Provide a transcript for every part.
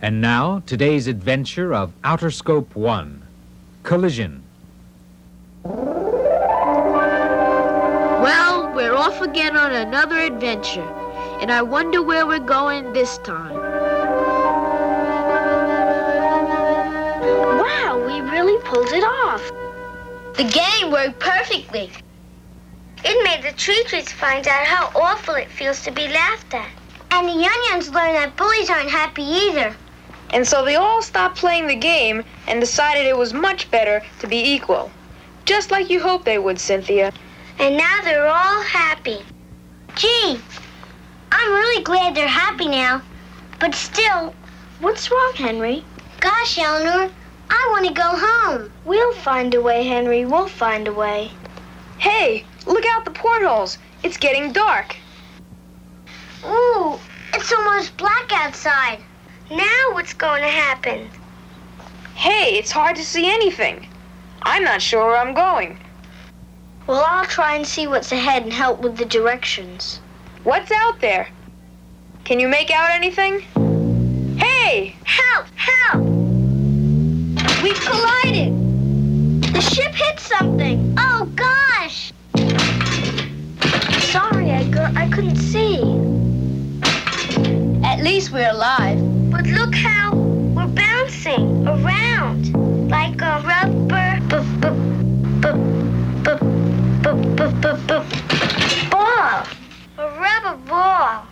And now, today's adventure of Outer Scope 1, Collision. Well, we're off again on another adventure, and I wonder where we're going this time. Wow, we really pulled it off. The game worked perfectly. It made the treats find out how awful it feels to be laughed at. And the onions learned that bullies aren't happy either. And so they all stopped playing the game and decided it was much better to be equal. Just like you hoped they would, Cynthia. And now they're all happy. Gee, I'm really glad they're happy now. But still... What's wrong, Henry? Gosh, Eleanor, I want to go home. We'll find a way, Henry. We'll find a way. Hey, look out the portholes. It's getting dark. Ooh, it's almost black outside. Now what's going to happen? Hey, it's hard to see anything. I'm not sure where I'm going. Well, I'll try and see what's ahead and help with the directions. What's out there? Can you make out anything? Hey! Help! Help! We collided! The ship hit something! Oh, gosh! Sorry, Edgar, I couldn't see. At least we're alive. But look how we're bouncing around like a rubber ball. A rubber ball.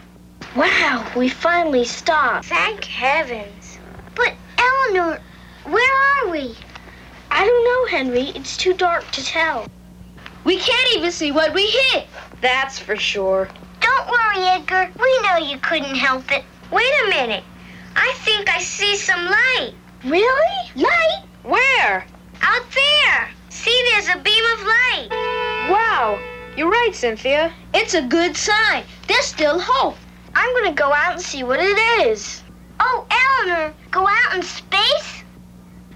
Wow, we finally stopped. Thank heavens. But Eleanor, where are we? I don't know, Henry. It's too dark to tell. We can't even see what we hit. That's for sure. Don't worry, Edgar. We know you couldn't help it. Wait a minute. I think I see some light. Really? Light? Where? Out there. See, there's a beam of light. Wow, you're right, Cynthia. It's a good sign. There's still hope. I'm going to go out and see what it is. Oh, Eleanor, go out in space?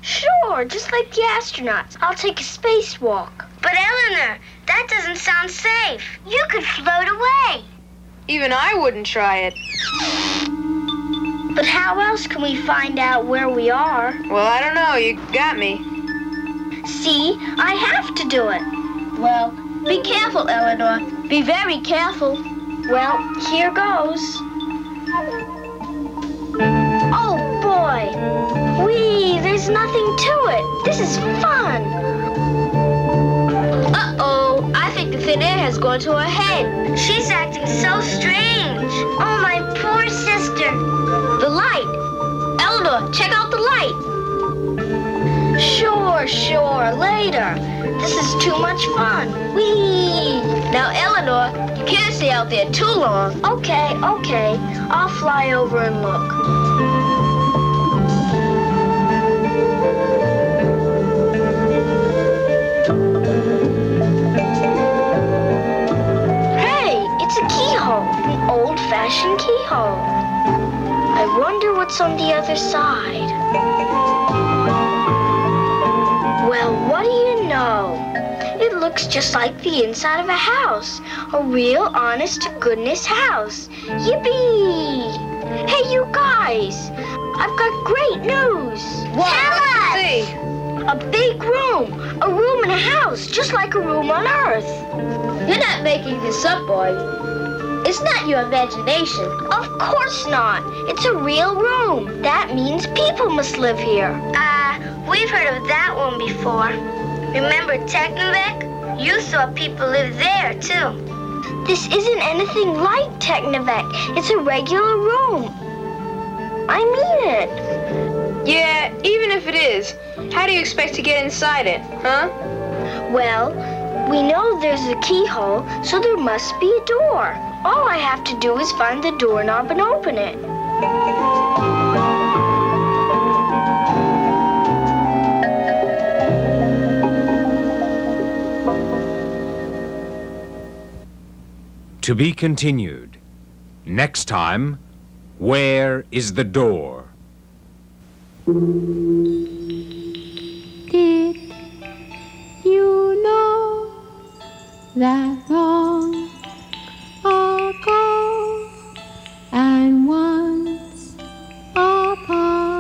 Sure, just like the astronauts. I'll take a spacewalk. But Eleanor, that doesn't sound safe. You could float away. Even I wouldn't try it. But how else can we find out where we are? Well, I don't know. You got me. See, I have to do it. Well, be careful, Eleanor. Be very careful. Well, here goes. Oh, boy. Whee, there's nothing to it. This is fun. Uh-oh, I think the thin air has gone to her head. She's acting so strange. Oh, my poor sister. The light. Eleanor, check out the light. Sure, later. This is too much fun. Whee! Now, Eleanor, you can't stay out there too long. Okay. I'll fly over and look. Hey, it's a keyhole. An old-fashioned keyhole. I wonder what's on the other side. Well, what do you know? It looks just like the inside of a house. A real honest-to-goodness house. Yippee! Hey, you guys! I've got great news! Tell us! See. A big room! A room in a house, just like a room on Earth. You're not making this up, boy. It's not your imagination. Of course not. It's a real room. That means people must live here. We've heard of that one before. Remember Technovec? You saw people live there, too. This isn't anything like Technovec. It's a regular room. I mean it. Yeah, even if it is, how do you expect to get inside it, huh? Well, we know there's a keyhole, so there must be a door. All I have to do is find the doorknob and open it. To be continued. Next time, where is the door? Did you know that long ago and once upon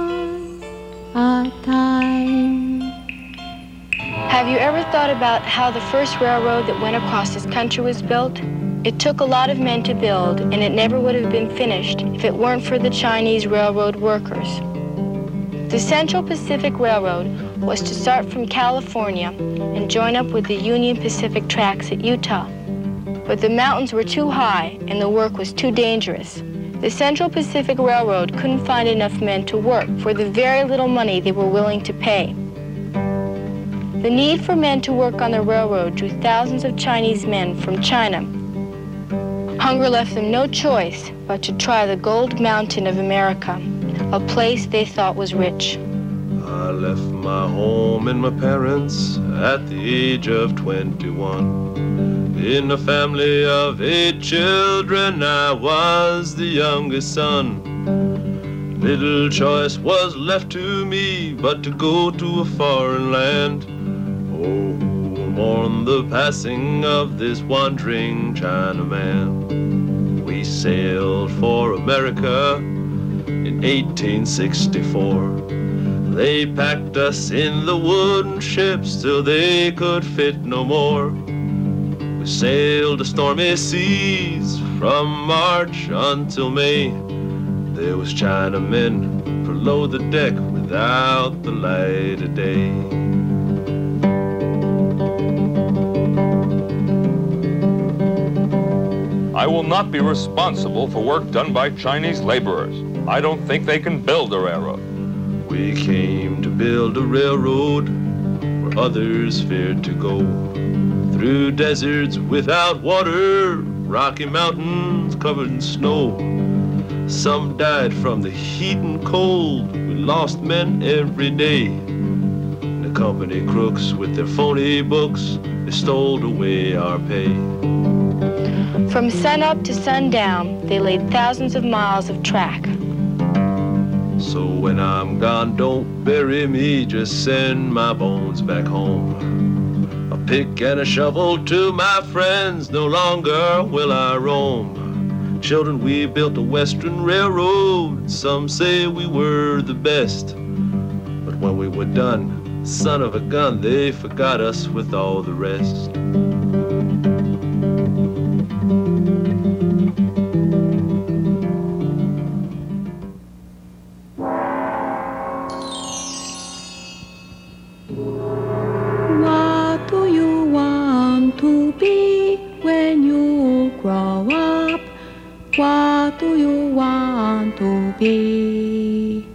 thought about how the first railroad that went across this country was built? It took a lot of men to build, and it never would have been finished if it weren't for the Chinese railroad workers. The Central Pacific Railroad was to start from California and join up with the Union Pacific tracks at Utah. But the mountains were too high and the work was too dangerous. The Central Pacific Railroad couldn't find enough men to work for the very little money they were willing to pay. The need for men to work on the railroad drew thousands of Chinese men from China. Hunger left them no choice but to try the gold mountain of America, a place they thought was rich. I left my home and my parents at the age of 21. In a family of 8 children, I was the youngest son. Little choice was left to me but to go to a foreign land. Oh, mourn the passing of this wandering Chinaman. We sailed for America in 1864. They packed us in the wooden ships till they could fit no more. We sailed the stormy seas from March until May. There was Chinamen below the deck without the light of day. I will not be responsible for work done by Chinese laborers. I don't think they can build a railroad. We came to build a railroad where others feared to go. Through deserts without water, rocky mountains covered in snow. Some died from the heat and cold. We lost men every day. The company crooks with their phony books, they stole away our pay. From sunup to sundown, they laid thousands of miles of track. So when I'm gone, don't bury me, just send my bones back home. A pick and a shovel to my friends, no longer will I roam. Children, we built a western railroad, some say we were the best. But when we were done, son of a gun, they forgot us with all the rest. What do you want to be when you grow up? What do you want to be?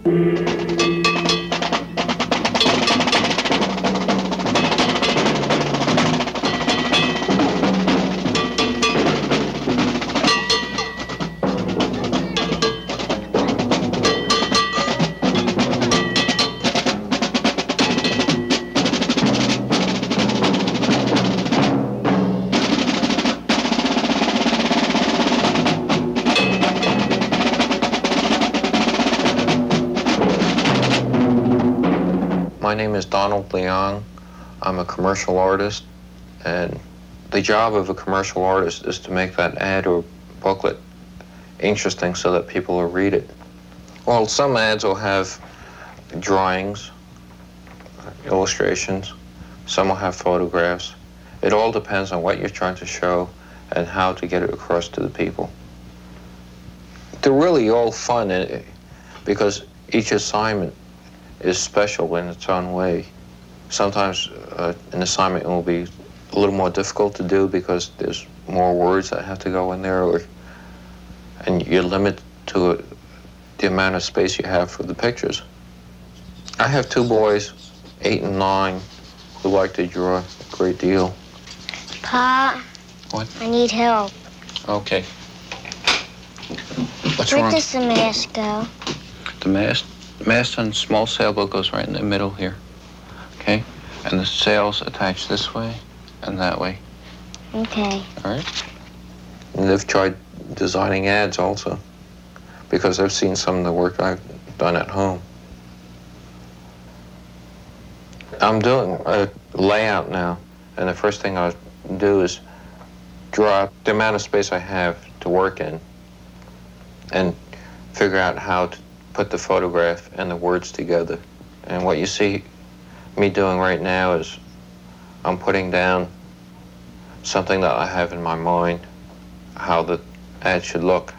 My name is Donald Leong. I'm a commercial artist, and the job of a commercial artist is to make that ad or booklet interesting so that people will read it. Well, some ads will have drawings, illustrations, some will have photographs. It all depends on what you're trying to show and how to get it across to the people. They're really all fun because each assignment is special in its own way. Sometimes an assignment will be a little more difficult to do because there's more words that have to go in there, and you're limited to the amount of space you have for the pictures. I have 2 boys, 8 and 9, who like to draw a great deal. Pa, What? I need help. Okay. What's Where wrong? does the mast go? The mast? The mast on a small sailboat goes right in the middle here, okay? And the sails attach this way and that way, Okay. all right? And they've tried designing ads also, because they've seen some of the work I've done at home. I'm doing a layout now, and the first thing I do is draw the amount of space I have to work in and figure out how to put the photograph and the words together. And what you see me doing right now is I'm putting down something that I have in my mind, how the ad should look.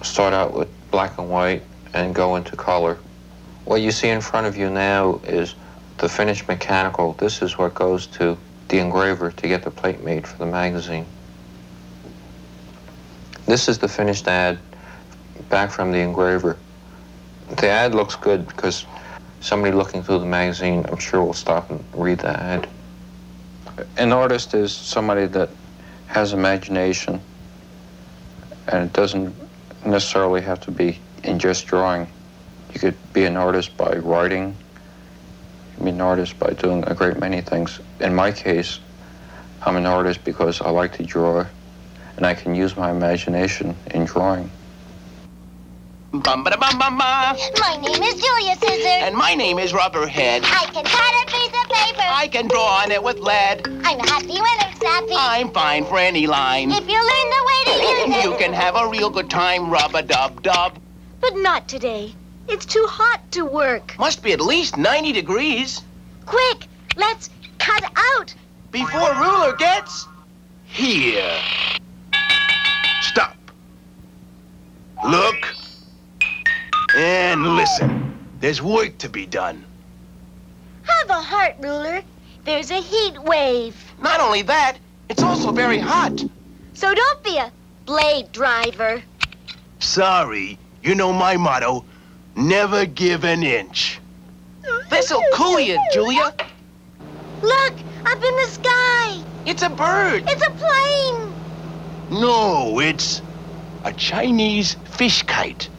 Start out with black and white and go into color. What you see in front of you now is the finished mechanical. This is what goes to the engraver to get the plate made for the magazine. This is the finished ad back from the engraver. The ad looks good because somebody looking through the magazine, I'm sure, will stop and read the ad. An artist is somebody that has imagination, and it doesn't necessarily have to be in just drawing. You could be an artist by writing. You can be an artist by doing a great many things. In my case, I'm an artist because I like to draw, and I can use my imagination in drawing. Bum-ba-da-bum-bum-ba. My name is Julia Scissors. And my name is Rubberhead. I can cut a piece of paper. I can draw on it with lead. I'm happy when I'm snappy. I'm fine for any line. If you learn the way to use it. You can have a real good time, rub-a-dub-dub. But not today. It's too hot to work. Must be at least 90 degrees. Quick, let's cut out. Before ruler gets here. Stop. Look. And listen. There's work to be done. Have a heart, Ruler. There's a heat wave. Not only that, it's also very hot. So don't be a blade driver. Sorry. You know my motto. Never give an inch. This'll cool you, Julia. Look, up in the sky. It's a bird. It's a plane. No, it's a Chinese fish kite.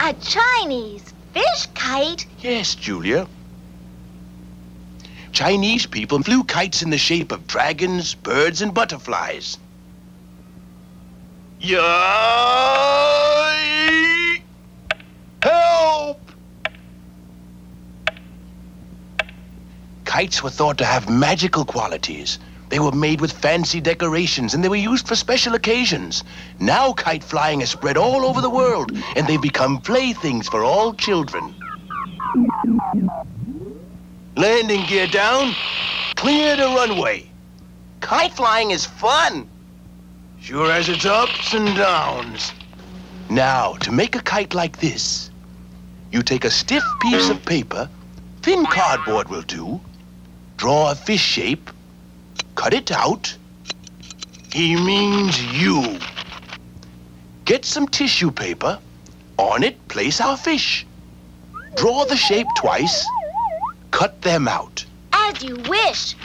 A Chinese fish kite? Yes, Julia. Chinese people flew kites in the shape of dragons, birds, and butterflies. Yay! Help! Kites were thought to have magical qualities. They were made with fancy decorations, and they were used for special occasions. Now kite flying has spread all over the world, and they've become playthings for all children. Landing gear down. Clear the runway. Kite flying is fun. Sure has its ups and downs. Now, to make a kite like this, you take a stiff piece of paper, thin cardboard will do, draw a fish shape, cut it out. He means you. Get some tissue paper. On it, place our fish. Draw the shape twice. Cut them out. As you wish.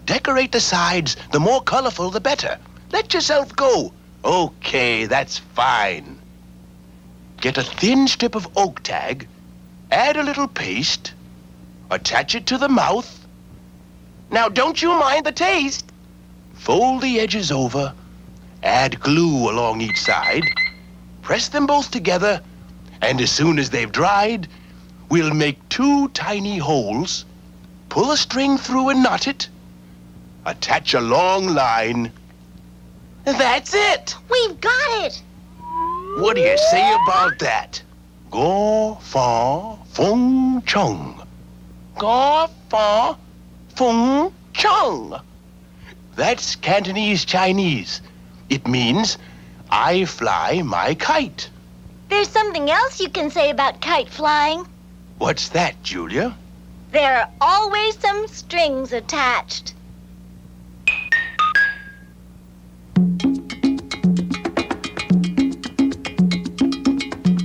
Decorate the sides. The more colorful, the better. Let yourself go. Okay, that's fine. Get a thin strip of oak tag. Add a little paste. Attach it to the mouth. Now, don't you mind the taste? Fold the edges over, add glue along each side, press them both together, and as soon as they've dried, we'll make 2 tiny holes, pull a string through and knot it, attach a long line. That's it. We've got it. What do you say about that? Go, fa, fung, chung. Go, fa, fung, chung. That's Cantonese Chinese. It means, I fly my kite. There's something else you can say about kite flying. What's that, Julia? There are always some strings attached.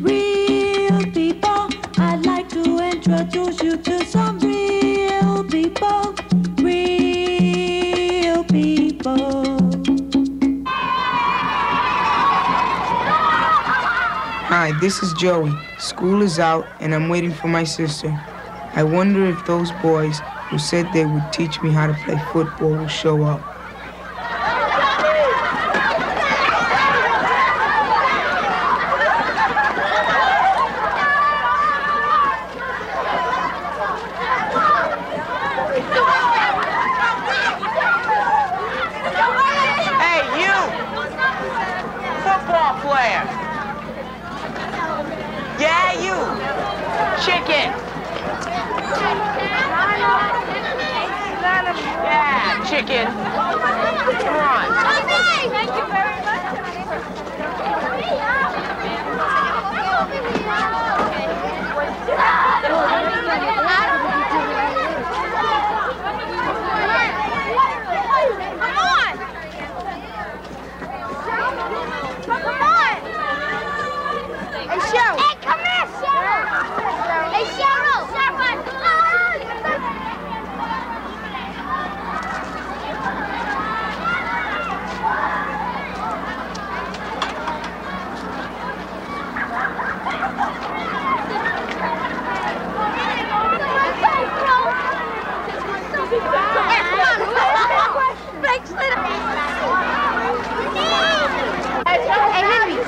Real people, I'd like to introduce you to some real people. Real people. Hi, this is Joey. School is out and I'm waiting for my sister. I wonder if those boys who said they would teach me how to play football will show up. Hey, you! Football player! Yeah, you! Chicken! chicken. Come on. Thank you very much.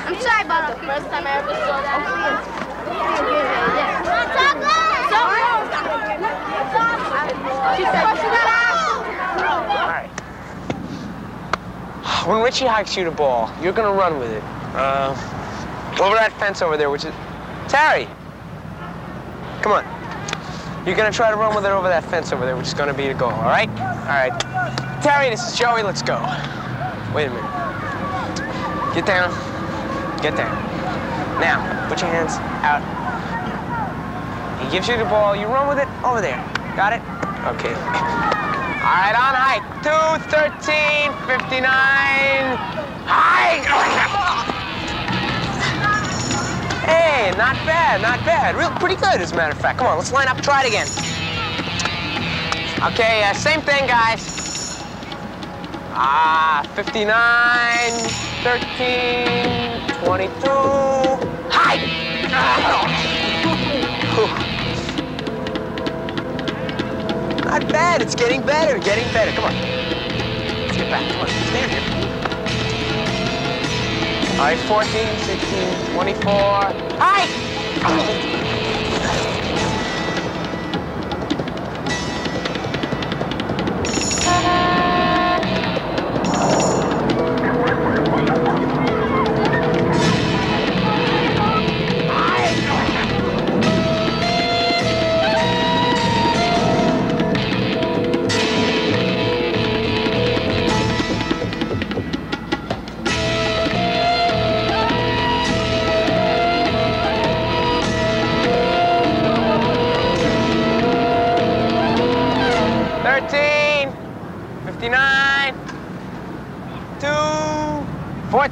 I'm sorry about the first time I ever saw that. When Richie hikes you the ball, you're gonna run with it. Over that fence over there, which is... Terry! Come on. You're gonna try to run with it over that fence over there, which is gonna be the goal, all right? All right. Terry, this is Joey, let's go. Wait a minute. Get down. Get down. Now, put your hands out. He gives you the ball, you run with it over there. Got it? Okay. All right, on hike. 2:13:59. Hike! Hey, not bad, not bad. Pretty good, as a matter of fact. Come on, let's line up and try it again. Okay, same thing, guys. 59, 13, 22. Hike! Not bad, it's getting better, getting better. Come on. Let's get back, come on, stand here. All right, 14, 16, 24. Hike!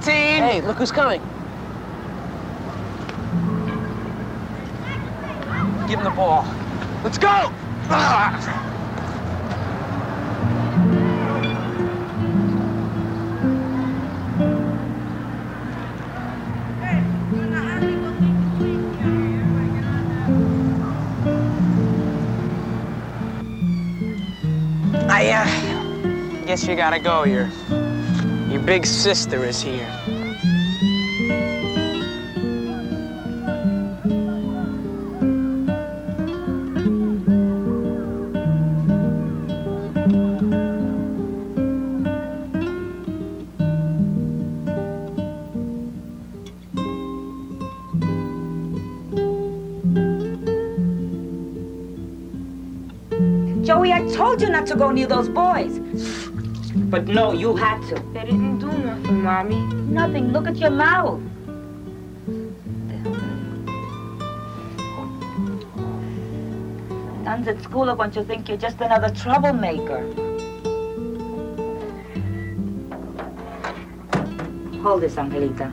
Hey, look who's coming. Give him the ball. Let's go! I guess you gotta go. Your big sister is here. Joey, I told you not to go near those boys. But no, you had to. They didn't do nothing, Mommy. Nothing. Look at your mouth. Nuns at school are going to think you're just another troublemaker. Hold this, Angelita.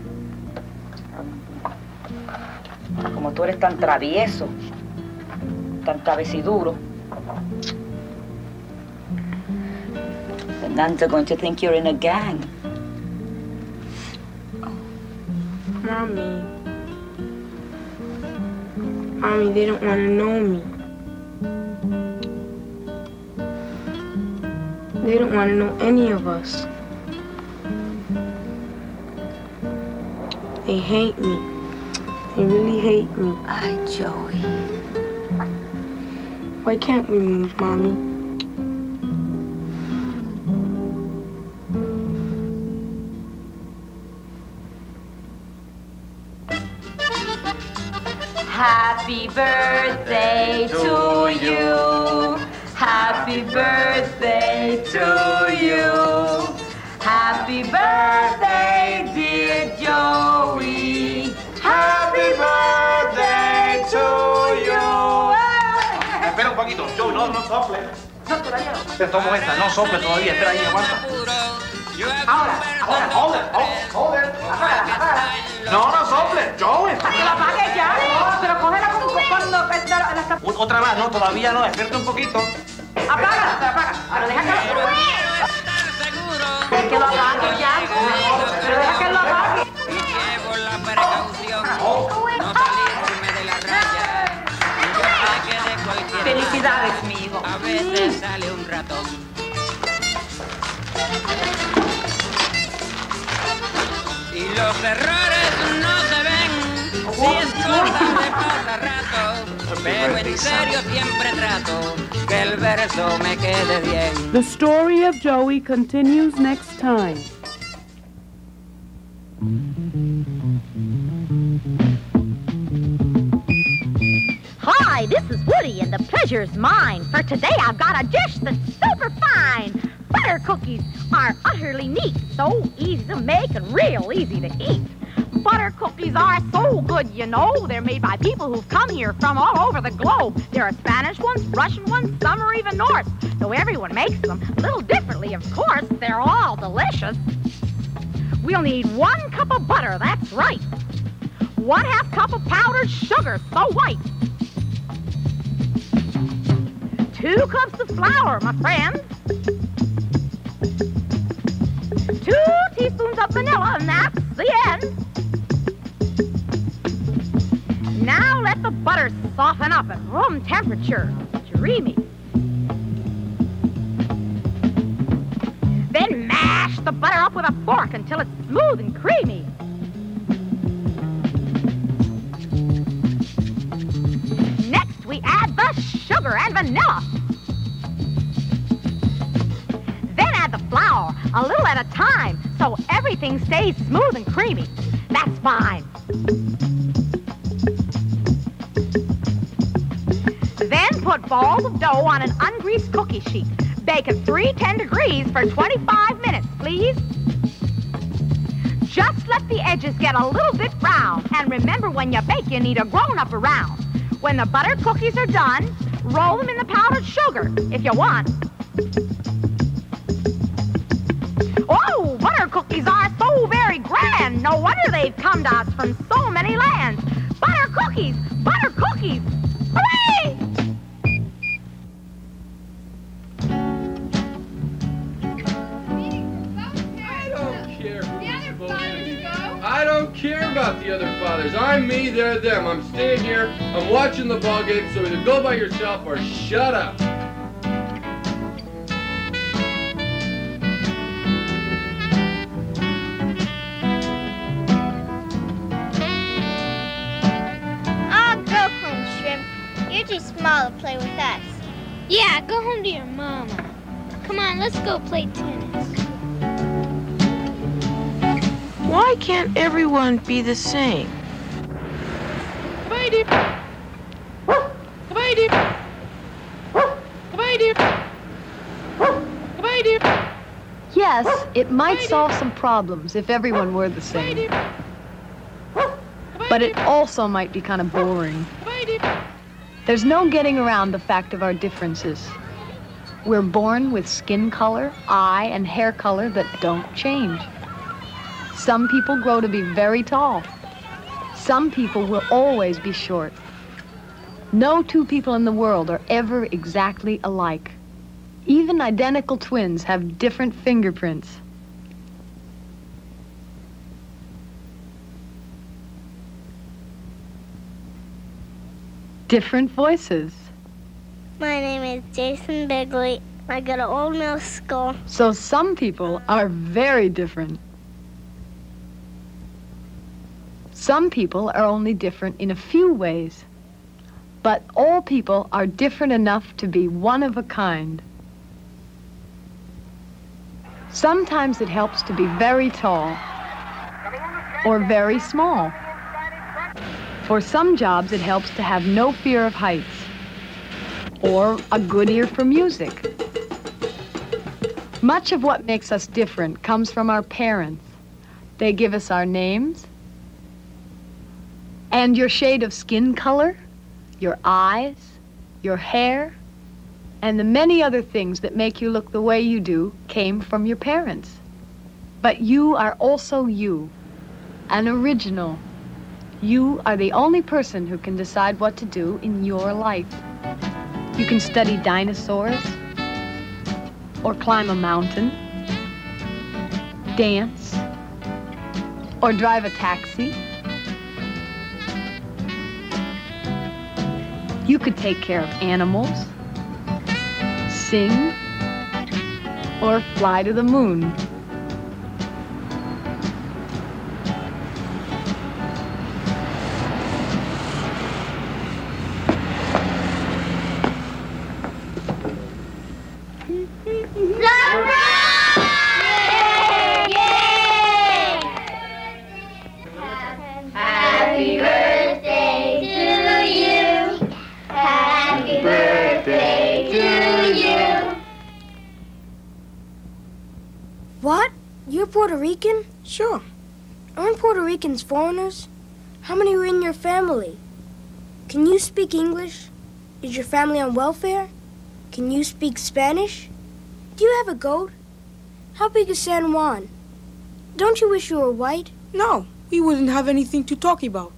Como tú eres tan travieso, tan cabeciduro, the nuns are going to think you're in a gang. Mommy, they don't want to know me. They don't want to know any of us. They hate me. They really hate me. Ay, Joey. Why can't we move, Mommy? Happy birthday to you. Happy birthday to you. Happy birthday, dear Joey. Happy birthday to you. Espera un poquito, Joey, no sople. No, todavía no. Te tomo esta, no sople todavía, espera ahí, aguanta. Ahora. Hold it. Apágala. No sople, Joey. Que la apague ya. Pero cógela cuando Otra vez, no, todavía no, espérate un poquito. Apaga. Pero deja que lo apague ya. Pero deja que lo apague. Llevo la precaución, no salirme de la raya. Yo sé que de cualquier Felicidades, mi hijo. a veces sale un ratón. Y los errores no se ven, si es cosa de pasarrato. Pero en serio siempre trato que el verso me quede bien. The story of Joey continues next time. Hi, this is Woody, and the pleasure's mine. For today, I've got a dish that's super fine. Butter cookies are utterly neat, so easy to make and real easy to eat. Butter cookies are so good, you know. They're made by people who've come here from all over the globe. There are Spanish ones, Russian ones, some are even Norse. Though everyone makes them a little differently, of course. They're all delicious. We'll need 1 cup of butter, that's right. 1/2 cup of powdered sugar, so white. 2 cups of flour, my friends. 2 teaspoons of vanilla, and that's the end. Now let the butter soften up at room temperature. Dreamy. Then mash the butter up with a fork until it's smooth and creamy. Next, we add the sugar and vanilla. Then add the flour, a little at a time, so everything stays smooth and creamy. That's fine. Then put balls of dough on an ungreased cookie sheet. Bake at 310 degrees for 25 minutes, please. Just let the edges get a little bit brown. And remember, when you bake, you need a grown-up around. When the butter cookies are done, roll them in the powdered sugar, if you want. Oh, butter cookies are so very grand. No wonder they've come to us from so many lands. Butter cookies! Butter cookies! Hooray! I don't care about the other fathers. I'm me, they're them. I'm staying here. I'm watching the ball game, so either go by yourself or shut up. I'll go home, Shrimp. You're too small to play with us. Yeah, go home to your mama. Come on, let's go play tennis. Why can't everyone be the same? Yes, it might solve some problems if everyone were the same. But it also might be kind of boring. There's no getting around the fact of our differences. We're born with skin color, eye, and hair color that don't change. Some people grow to be very tall. Some people will always be short. No 2 people in the world are ever exactly alike. Even identical twins have different fingerprints. Different voices. My name is Jason Bigley. I go to Old Mill School. So some people are very different. Some people are only different in a few ways. But all people are different enough to be one of a kind. Sometimes it helps to be very tall or very small. For some jobs, it helps to have no fear of heights. or a good ear for music. Much of what makes us different comes from our parents. They give us our names, and your shade of skin color, your eyes, your hair, and the many other things that make you look the way you do came from your parents. But you are also you, an original. You are the only person who can decide what to do in your life. You can study dinosaurs, or climb a mountain, dance, or drive a taxi. You could take care of animals, sing, or fly to the moon. Happy birthday to you. Happy birthday to you. What? You're Puerto Rican? Sure. Aren't Puerto Ricans foreigners? How many are in your family? Can you speak English? Is your family on welfare? Can you speak Spanish? Do you have a goat? How big is San Juan? Don't you wish you were white? No, we wouldn't have anything to talk about.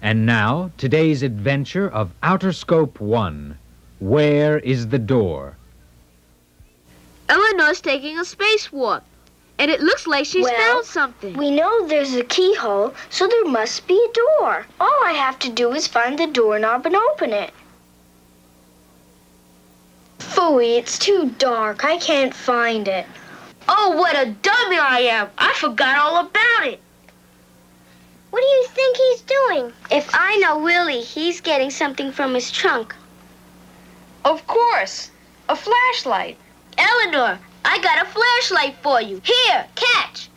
And now, today's adventure of Outer Scope 1. Where is the door? Eleanor's taking a spacewalk, and it looks like she's found something. We know there's a keyhole, so there must be a door. All I have to do is find the doorknob and open it. Phooey, it's too dark. I can't find it. Oh, what a dummy I am! I forgot all about it. What do you think he's doing? If I know Willie, he's getting something from his trunk. Of course, a flashlight. Eleanor, I got a flashlight for you. Here, catch.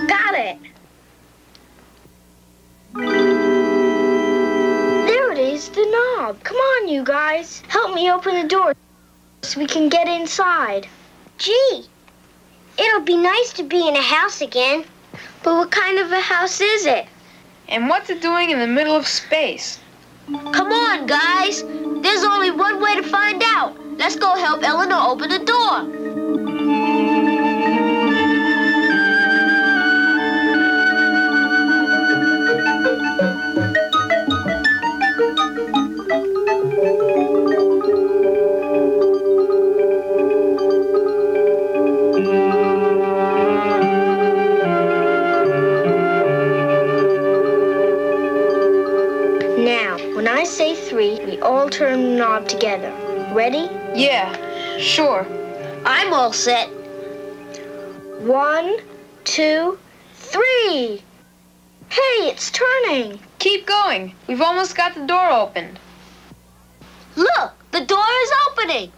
Got it. There it is, the knob. Come on, you guys. Help me open the door so we can get inside. Gee, it'll be nice to be in a house again. But what kind of a house is it? And what's it doing in the middle of space? Come on, guys. There's only one way to find out. Let's go help Eleanor open the door. Now, when I say 3, we all turn the knob together. Ready? Yeah, sure. I'm all set. 1, 2, 3. Hey, it's turning. Keep going. We've almost got the door opened. Look, the door is opening.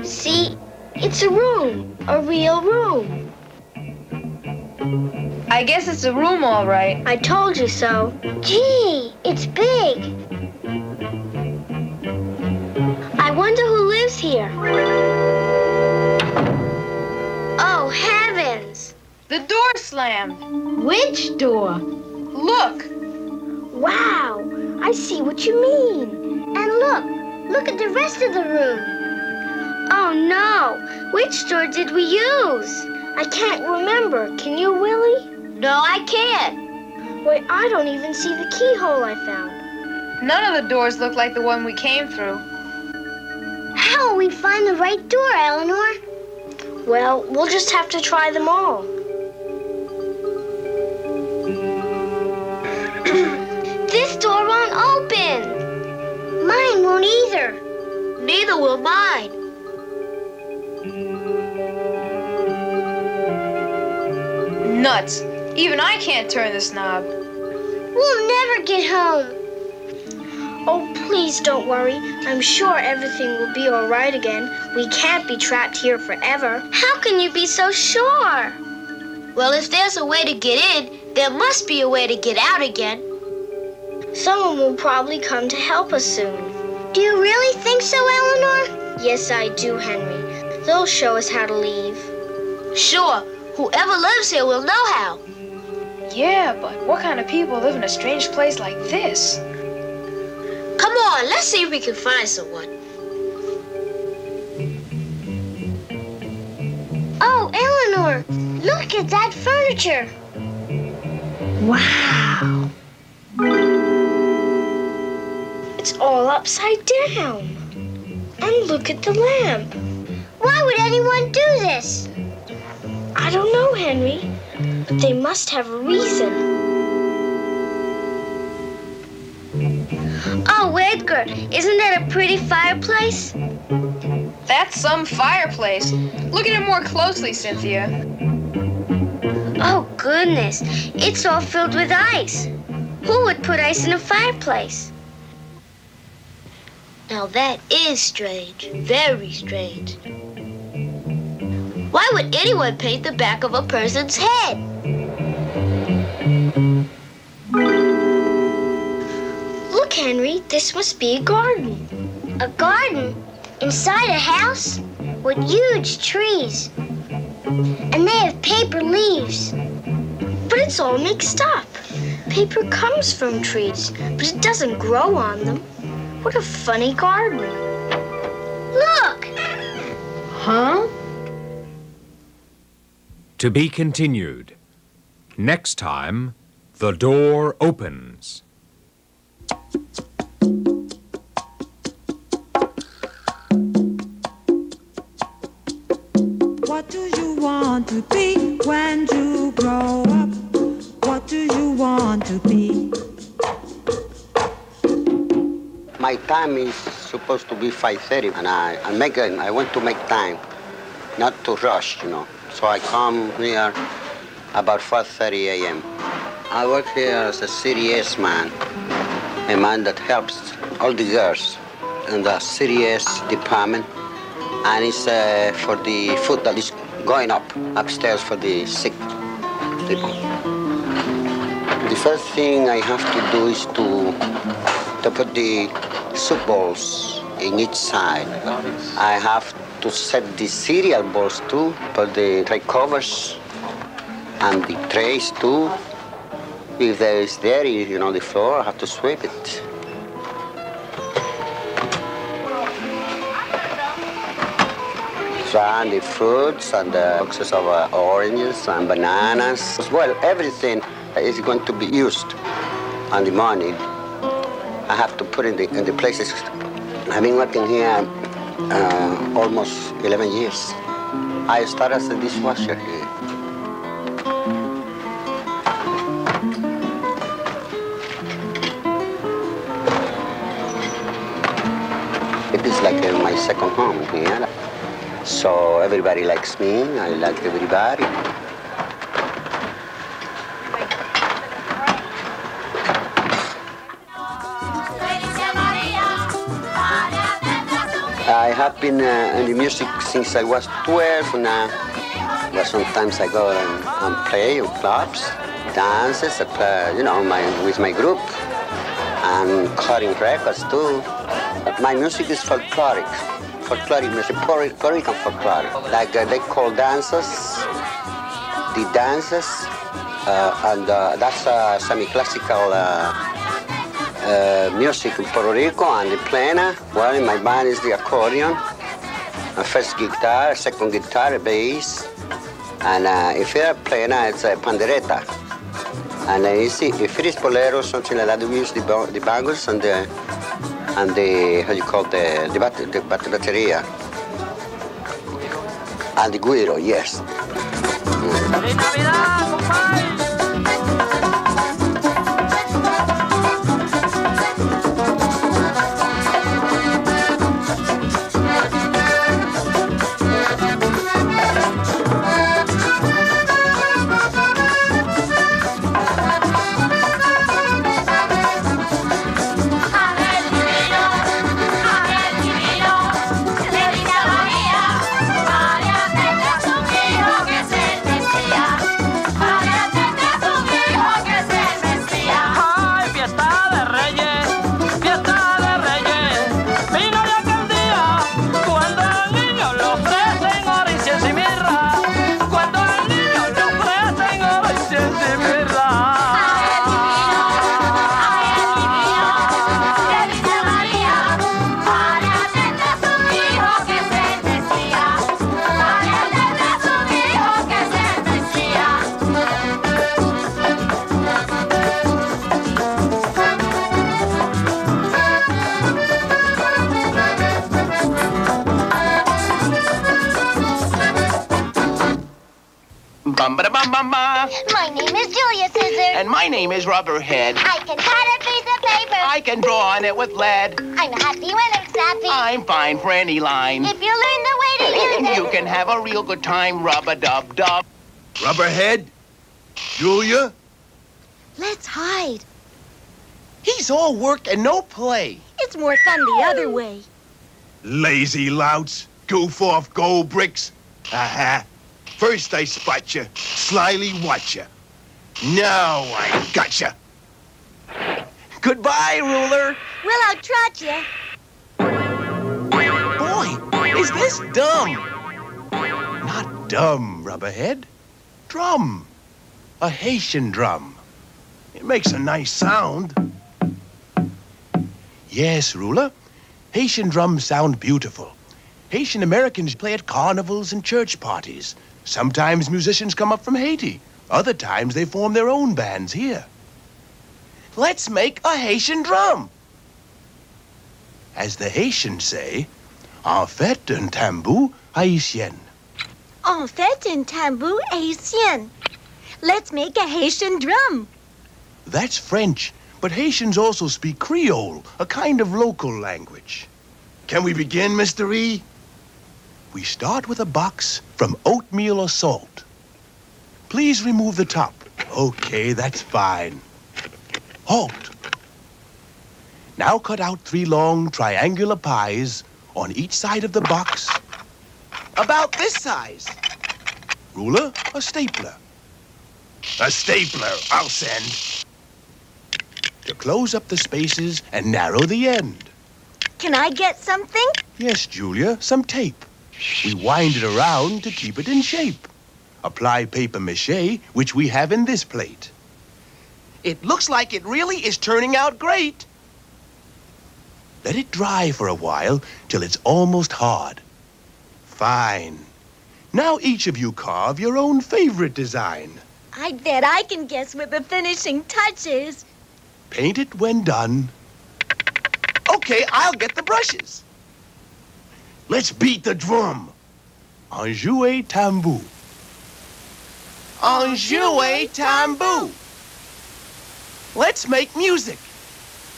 See, it's a room, a real room. I guess it's a room, all right. I told you so. Gee, it's big. I wonder who lives here. Oh, heavens. The door slammed. Which door? Look. Wow, I see what you mean. And look at the rest of the room. Oh, no. Which door did we use? I can't remember. Can you, Willie? No, I can't. Wait, I don't even see the keyhole I found. None of the doors look like the one we came through. How will we find the right door, Eleanor? Well, we'll just have to try them all. This door won't open. Mine won't either. Neither will mine. Nuts. Even I can't turn this knob. We'll never get home. Oh, please don't worry. I'm sure everything will be all right again. We can't be trapped here forever. How can you be so sure? Well, if there's a way to get in, there must be a way to get out again. Someone will probably come to help us soon. Do you really think so, Eleanor? Yes, I do, Henry. They'll show us how to leave. Sure. Whoever lives here will know how. Yeah, but what kind of people live in a strange place like this? Come on, let's see if we can find someone. Oh, Eleanor, look at that furniture. Wow. It's all upside down. And look at the lamp. Why would anyone do this? I don't know, Henry, but they must have a reason. Oh, Edgar, isn't that a pretty fireplace? That's some fireplace. Look at it more closely, Cynthia. Oh, goodness, it's all filled with ice. Who would put ice in a fireplace? Now that is strange, very strange. Why would anyone paint the back of a person's head? Look, Henry, this must be a garden. A garden? Inside a house? With huge trees. And they have paper leaves. But it's all mixed up. Paper comes from trees, but it doesn't grow on them. What a funny garden. Look! Huh? To be continued. Next time, the door opens. What do you want to be when you grow up? What do you want to be? My time is supposed to be 5:30, and I want to make time, not to rush, you know. So I come here about 4:30 a.m. I work here as a CDS man, a man that helps all the girls in the CDS department, and it's for the food that is going up upstairs for the sick people. The first thing I have to do is to put the soup bowls in each side. I have to set the cereal bowls too, put the tray covers and the trays too. If there is dirty, you know, the floor, I have to sweep it. And the fruits and the boxes of oranges and bananas. As well, everything is going to be used on the morning. I have to put in the places. I've been working here almost 11 years. I started as a dishwasher here. It is like my second home here. So everybody likes me, I like everybody. I have been in the music since I was 12, and well, sometimes I go and play in clubs, dances, you know, with my group, and cutting records too. But my music is folkloric music, Puerto Rican folkloric. Like they call dances, the dances, and that's semi-classical music in Puerto Rico, and the plena. Well, in my band is the accordion, a first guitar, second guitar, bass, and if it's a plena, it's a pandereta. And if it is bolero, something like that, we use the bangles and the how you call the bateria and the guiro, yes. My name is Julia Scissors. And my name is Rubberhead. I can cut a piece of paper. I can draw on it with lead. I'm happy when I'm sappy. I'm fine for any line. If you learn the way to use it, you can have a real good time, rub-a-dub-dub. Rubberhead? Julia? let's hide. He's all work and no play. It's more fun the other way. Lazy louts, goof off gold bricks. Aha. First I spot you, slyly watch you. Now I gotcha. Goodbye, ruler. We'll out-trot you. Boy, is this dumb. Not dumb, Rubberhead. Drum. A Haitian drum. It makes a nice sound. Yes, ruler. Haitian drums sound beautiful. Haitian Americans play at carnivals and church parties. Sometimes musicians come up from Haiti. Other times they form their own bands here. Let's make a Haitian drum. As the Haitians say, en fait un tambour haïtien. En fait, un tambour haïtien. Let's make a Haitian drum. That's French, but Haitians also speak Creole, a kind of local language. Can we begin, Mr. E? We start with a box from oatmeal or salt. Please remove the top. Okay, that's fine. Halt. Now cut out 3 long triangular pies on each side of the box. About this size. Ruler, a stapler. A stapler, I'll send. To close up the spaces and narrow the end. Can I get something? Yes, Julia, some tape. We wind it around to keep it in shape. Apply paper mache, which we have in this plate. It looks like it really is turning out great. Let it dry for a while till it's almost hard. Fine. Now each of you carve your own favorite design. I bet I can guess what the finishing touch is. Paint it when done. Okay, I'll get the brushes. Let's beat the drum. En jouer tambour. En jouer tambour. Let's make music.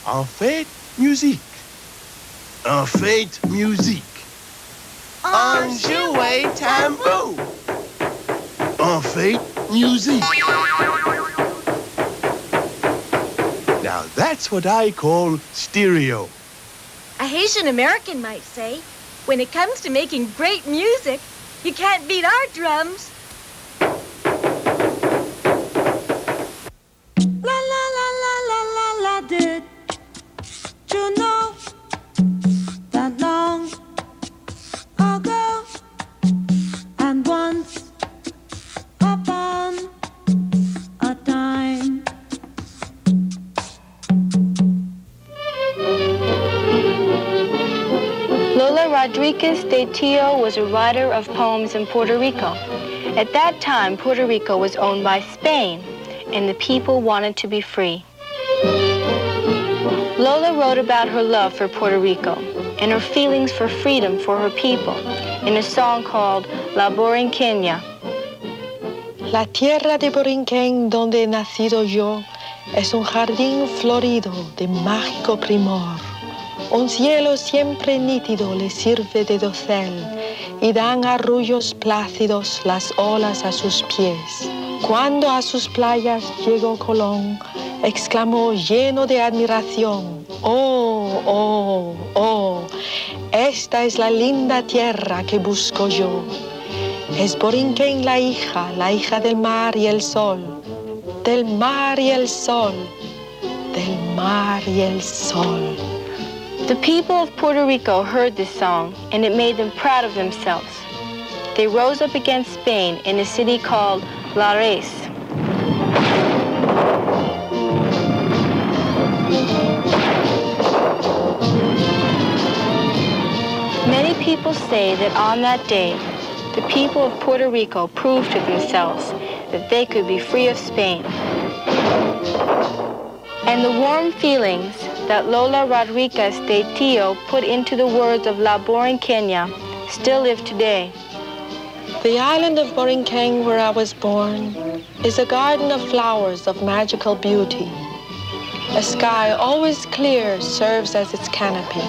En fait musique. En fait musique. En jouer tambour. En fait musique. Now that's what I call stereo. A Haitian American might say, when it comes to making great music, you can't beat our drums. La la la la la la la, did you know that long ago and once upon a time? Lola Rodriguez de Tio was a writer of poems in Puerto Rico. At that time, Puerto Rico was owned by Spain, and the people wanted to be free. Lola wrote about her love for Puerto Rico and her feelings for freedom for her people in a song called La Borinqueña. La tierra de Borinquen donde he nacido yo es un jardín florido de mágico primor. Un cielo siempre nítido le sirve de dosel y dan arrullos plácidos las olas a sus pies. Cuando a sus playas llegó Colón, exclamó lleno de admiración: "Oh, oh, oh, esta es la linda tierra que busco yo. Es Borinquen la hija del mar y el sol, del mar y el sol, del mar y el sol." The people of Puerto Rico heard this song, and it made them proud of themselves. They rose up against Spain in a city called Lares. Many people say that on that day, the people of Puerto Rico proved to themselves that they could be free of Spain. And the warm feelings that Lola Rodriguez de Tio put into the words of La Borinqueña still live today. The island of Borinquen, where I was born, is a garden of flowers of magical beauty. A sky always clear serves as its canopy,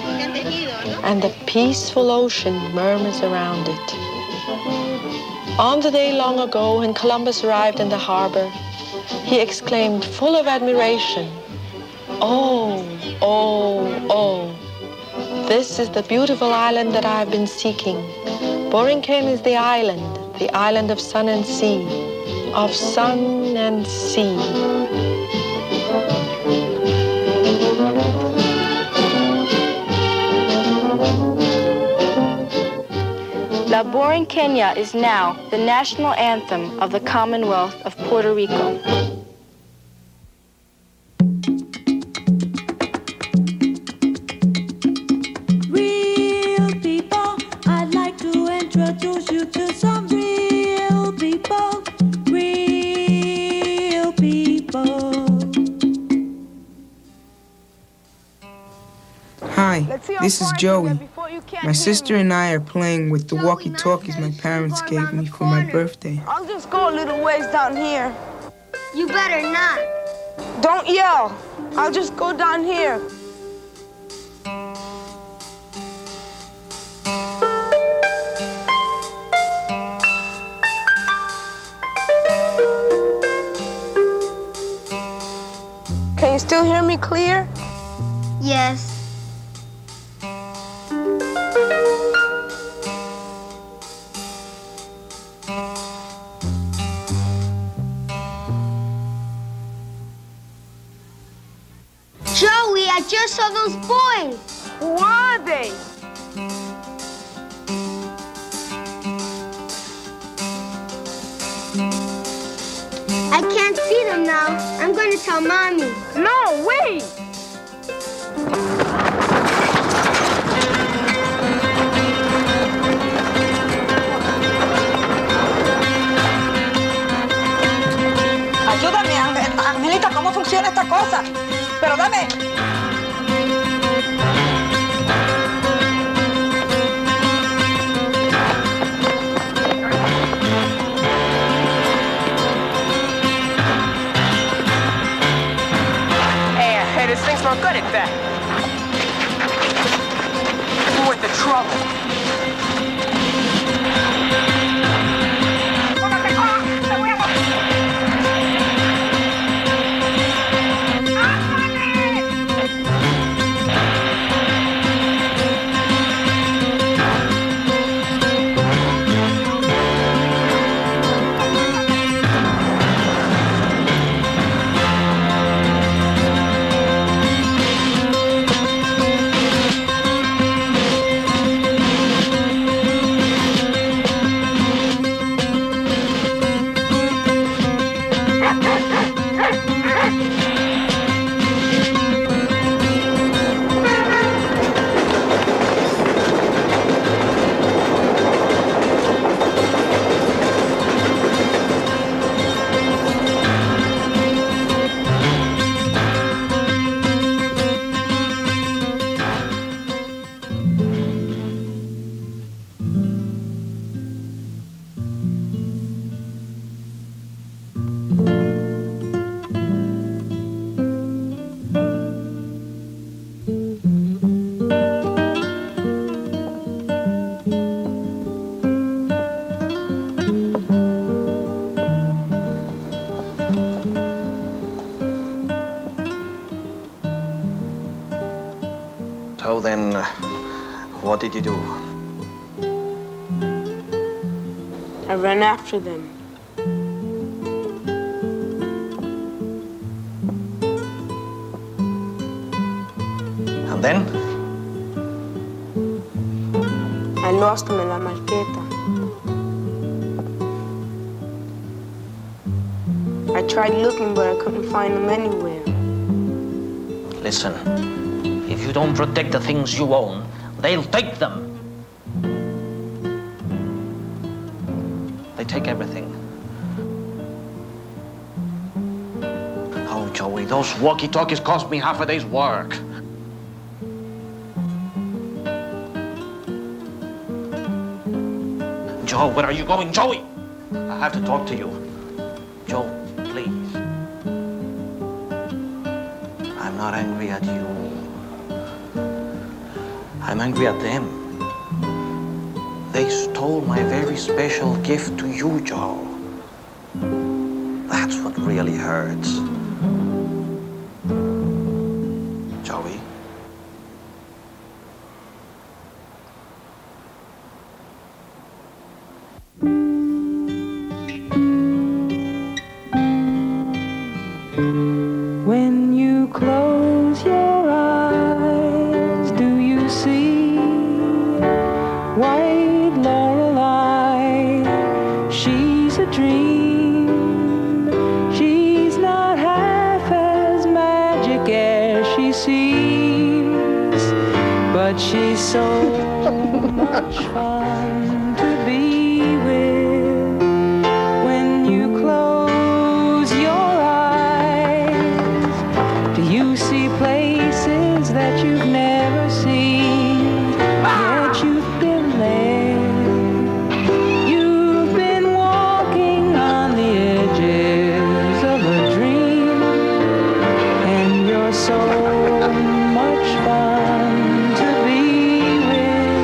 and the peaceful ocean murmurs around it. On the day long ago when Columbus arrived in the harbor, he exclaimed full of admiration, "Oh, oh, oh, this is the beautiful island that I have been seeking. Borinquen is the island of sun and sea, of sun and sea." La Borinqueña is now the national anthem of the Commonwealth of Puerto Rico. Real people, I'd like to introduce you to some real people. Real people. Hi, this is Joey. My sister and I are playing with the walkie-talkies my parents gave me for my birthday. I'll just go a little ways down here. You better not. Don't yell. I'll just go down here. Can you still hear me clear? Yes. Joey, I just saw those boys. Who are they? I can't see them him now. I'm going to tell Mommy. No, wait! Ayúdame, Angelita, ¿cómo funciona esta cosa? Pero dame. Hey, this thing's not good at that. You went to trouble. So then, what did you do? I ran after them. And then? I lost them in La Marqueta. I tried looking, but I couldn't find them anywhere. Listen, if you don't protect the things you own, they'll take them. They take everything. Oh, Joey, those walkie-talkies cost me half a day's work. Joe, where are you going? Joey! I have to talk to you. Joe, please. I'm not angry at you. I'm angry at them. They stole my very special gift to you, Joe. That's what really hurts. Joey? When you close your eyes, do you see white Lorelei? She's a dream. She's not half as magic as she seems, but she's so much fun to be with. When you close your eyes, do you see places that you've never seen? Yet you've been there. You've been walking on the edges of a dream, and you're so much fun to be with.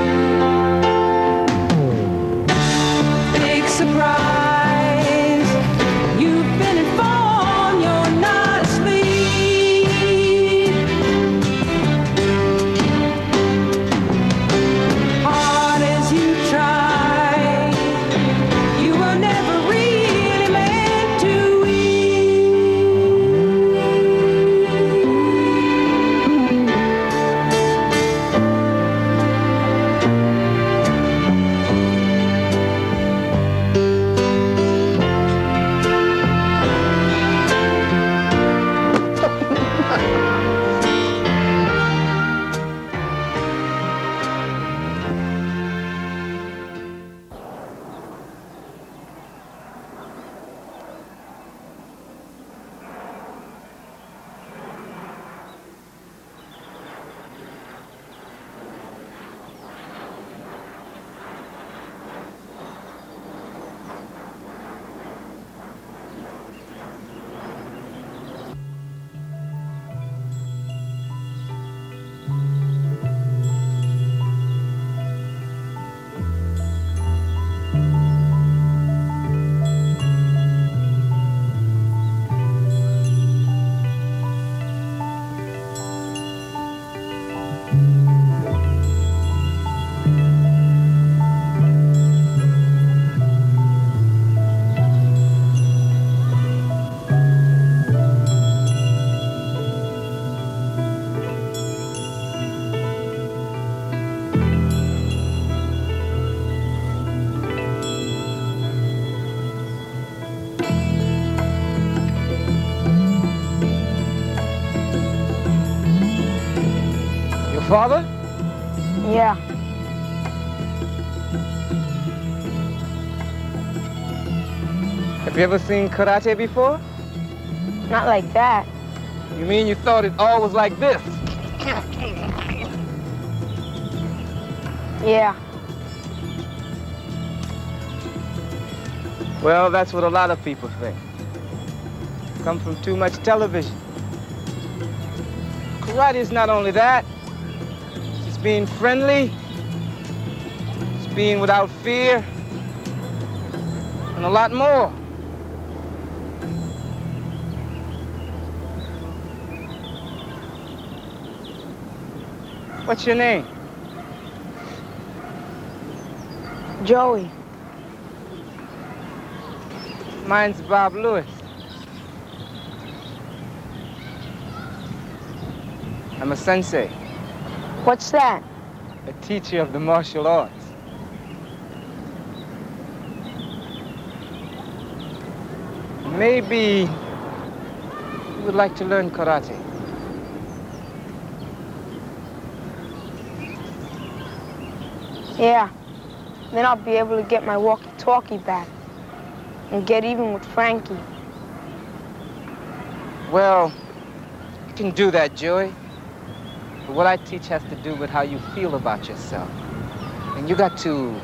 father? Yeah. Have you ever seen karate before? Not like that. You mean you thought it all was like this? Yeah. Well, that's what a lot of people think. Come from too much television. Karate is not only that. It's being friendly. It's being without fear. And a lot more. What's your name? Joey. Mine's Bob Lewis. I'm a sensei. What's that? A teacher of the martial arts. Maybe you would like to learn karate. Yeah. Then I'll be able to get my walkie-talkie back and get even with Frankie. Well, you can do that, Joey. But what I teach has to do with how you feel about yourself. And you got to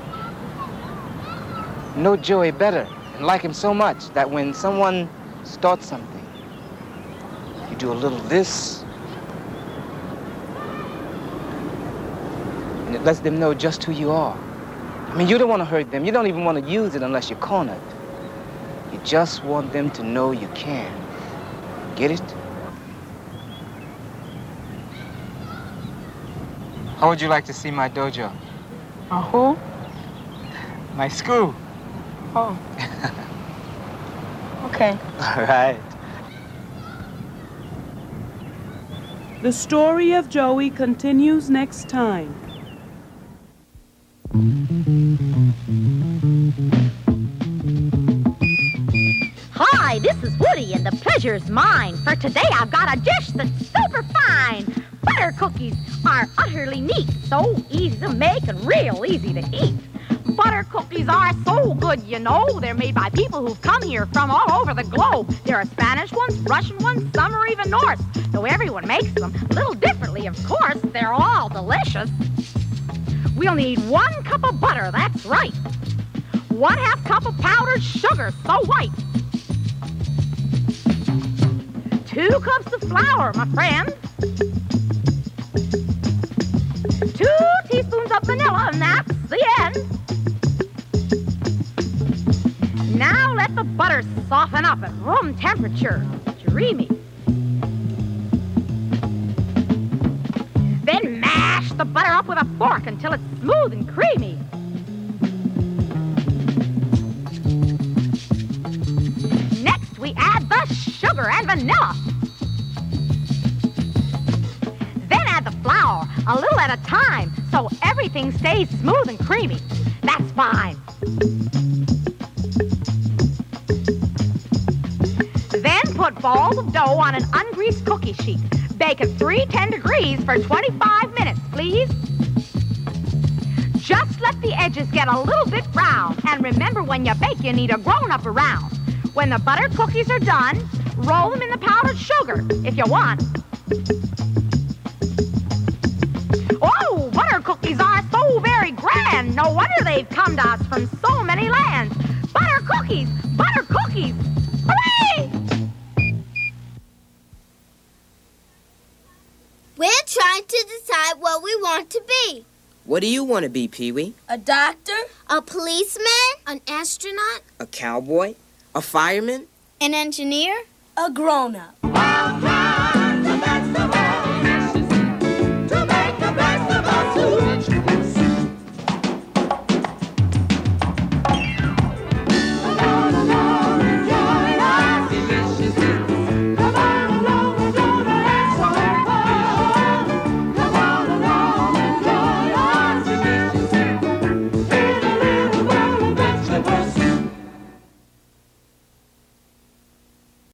know Joey better and like him so much that when someone starts something, you do a little this, and it lets them know just who you are. I mean, you don't want to hurt them. You don't even want to use it unless you're cornered. You just want them to know you can. Get it? How would you like to see my dojo? Who? My school. Oh. Okay. All right. The story of Joey continues next time. Hi, this is Woody, and the pleasure's mine. For today, I've got a dish that's super fine. Butter cookies are utterly neat, so easy to make and real easy to eat. Butter cookies are so good, you know. They're made by people who've come here from all over the globe. There are Spanish ones, Russian ones, some are even Norse. Though everyone makes them a little differently, of course. They're all delicious. We'll need 1 cup of butter, that's right. 1/2 cup of powdered sugar, so white. 2 cups of flour, my friend. 2 teaspoons of vanilla, and that's the end. Now let the butter soften up at room temperature. Dreamy. Then mash the butter up with a fork until it's smooth and creamy. Next, we add the sugar and vanilla. Then add the flour, a little at a time, so everything stays smooth and creamy. That's fine. Then put balls of dough on an ungreased cookie sheet. Bake at 310 degrees for 25 minutes, please. Just let the edges get a little bit brown. And remember, when you bake, you need a grown-up around. When the butter cookies are done, roll them in the powdered sugar, if you want. Oh, butter cookies are so very grand. No wonder they've come to us from so many lands. Butter cookies! Butter cookies! Hooray! We're trying to decide what we want to be. What do you want to be, Pee-wee? A doctor? A policeman? An astronaut? A cowboy? A fireman? An engineer? A grown-up.